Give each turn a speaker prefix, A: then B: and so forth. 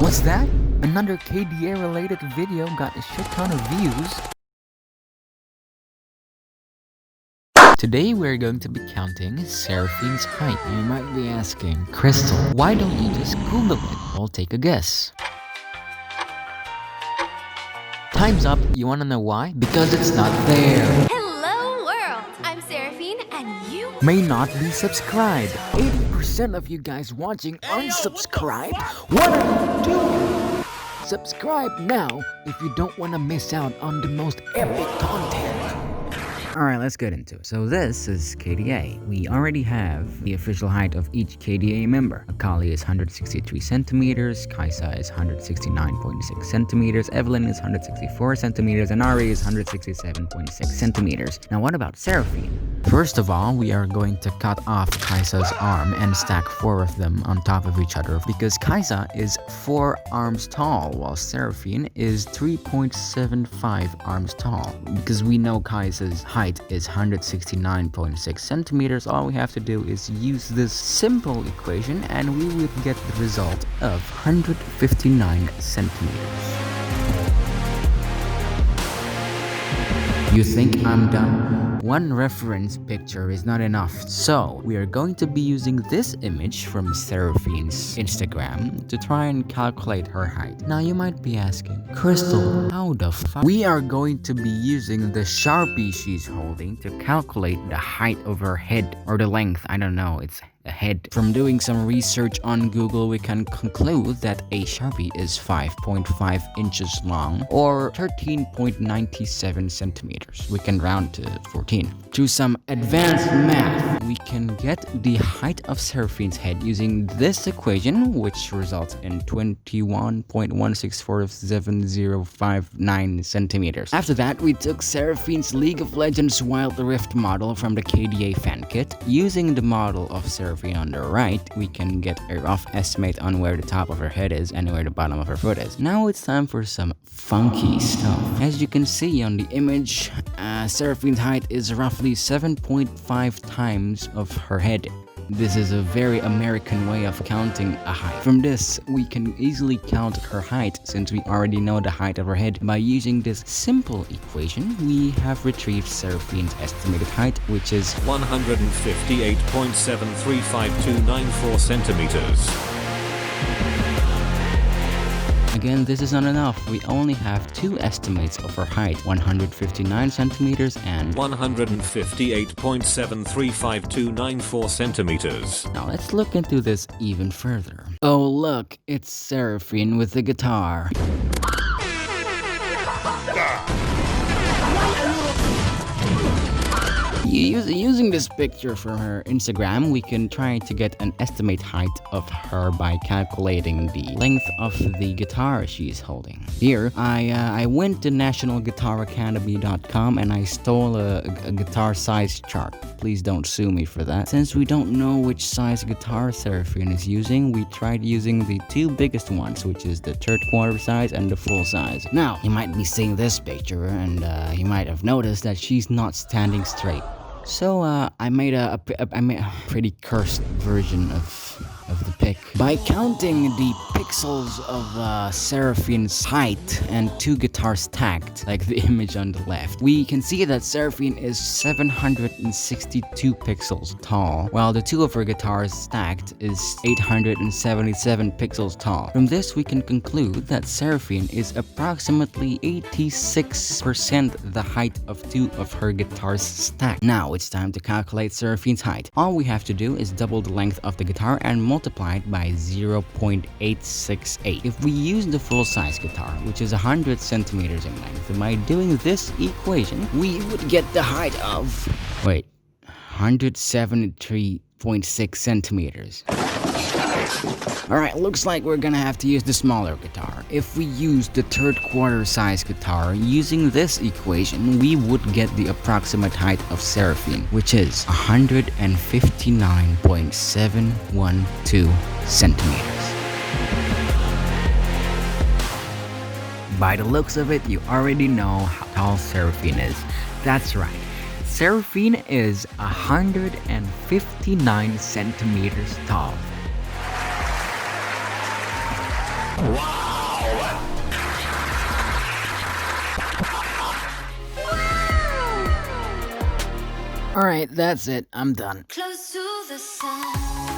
A: What's that? Another KDA related video got a shit ton of views. Today we're going to be counting Seraphine's height. You might be asking, Crystal, why don't you just Google it? I'll take a guess. Time's up. You wanna know why? Because it's not there.
B: Hello world! I'm Seraphine and you
A: May not be subscribed. 80% of you guys watching unsubscribed. What are you doing? Subscribe now if you don't want to miss out on the most epic content. Alright, let's get into it. So this is KDA. We already have the official height of each KDA member. Akali is 163 centimeters, Kaisa is 169.6 centimeters, Evelyn is 164 centimeters, and Ari is 167.6 centimeters. Now what about Seraphine? First of all, we are going to cut off Kaisa's arm and stack 4 of them on top of each other because Kaisa is 4 arms tall while Seraphine is 3.75 arms tall. Because we know Kaisa's height is 169.6 centimeters, all we have to do is use this simple equation and we would get the result of 159 centimeters. You think I'm done? One reference picture is not enough, so we are going to be using this image from Seraphine's Instagram to try and calculate her height. Now you might be asking, Crystal, how the fuck? We are going to be using the Sharpie she's holding to calculate the height of her head, or the length, I don't know, it's a head. From doing some research on Google, we can conclude that a Sharpie is 5.5 inches long or 13.97 centimeters. We can round to 14. To some advanced math, we can get the height of Seraphine's head using this equation, which results in 21.1647059 centimeters. After that, we took Seraphine's League of Legends Wild Rift model from the KDA fan kit. Using the model of Seraphine on the right, we can get a rough estimate on where the top of her head is and where the bottom of her foot is. Now it's time for some funky stuff. As you can see on the image, Seraphine's height is roughly 7.5 times of her head. This is a very American way of counting a height. From this, we can easily count her height since we already know the height of her head. By using this simple equation, we have retrieved Seraphine's estimated height, which is
C: 158.735294 centimeters.
A: Again, this is not enough. We only have 2 estimates of her height, 159 centimeters and
C: 158.735294 centimeters.
A: Now let's look into this even further. Oh look, it's Seraphine with the guitar. Using this picture from her Instagram, we can try to get an estimate height of her by calculating the length of the guitar she's holding. Here, I went to nationalguitaracademy.com and I stole a guitar size chart. Please don't sue me for that. Since we don't know which size guitar Seraphine is using, we tried using the 2 biggest ones, which is the 3/4 size and the full size. Now, you might be seeing this picture and you might have noticed that she's not standing straight. So I made a pretty cursed version of the pic. By counting the pixels of Seraphine's height and 2 guitars stacked, like the image on the left, we can see that Seraphine is 762 pixels tall, while the 2 of her guitars stacked is 877 pixels tall. From this, we can conclude that Seraphine is approximately 86% the height of 2 of her guitars stacked. Now it's time to calculate Seraphine's height. All we have to do is double the length of the guitar and multiply it by 0.868. If we use the full-size guitar, which is 100 centimeters in length, by doing this equation, we would get the height of 173.6 centimeters. Alright, looks like we're gonna have to use the smaller guitar. If we use the 3/4 size guitar, using this equation, we would get the approximate height of Seraphine, which is 159.712 centimeters. By the looks of it, you already know how tall Seraphine is. That's right. Seraphine is 159 centimeters tall. Alright, that's it. I'm done.
B: Close to the sun.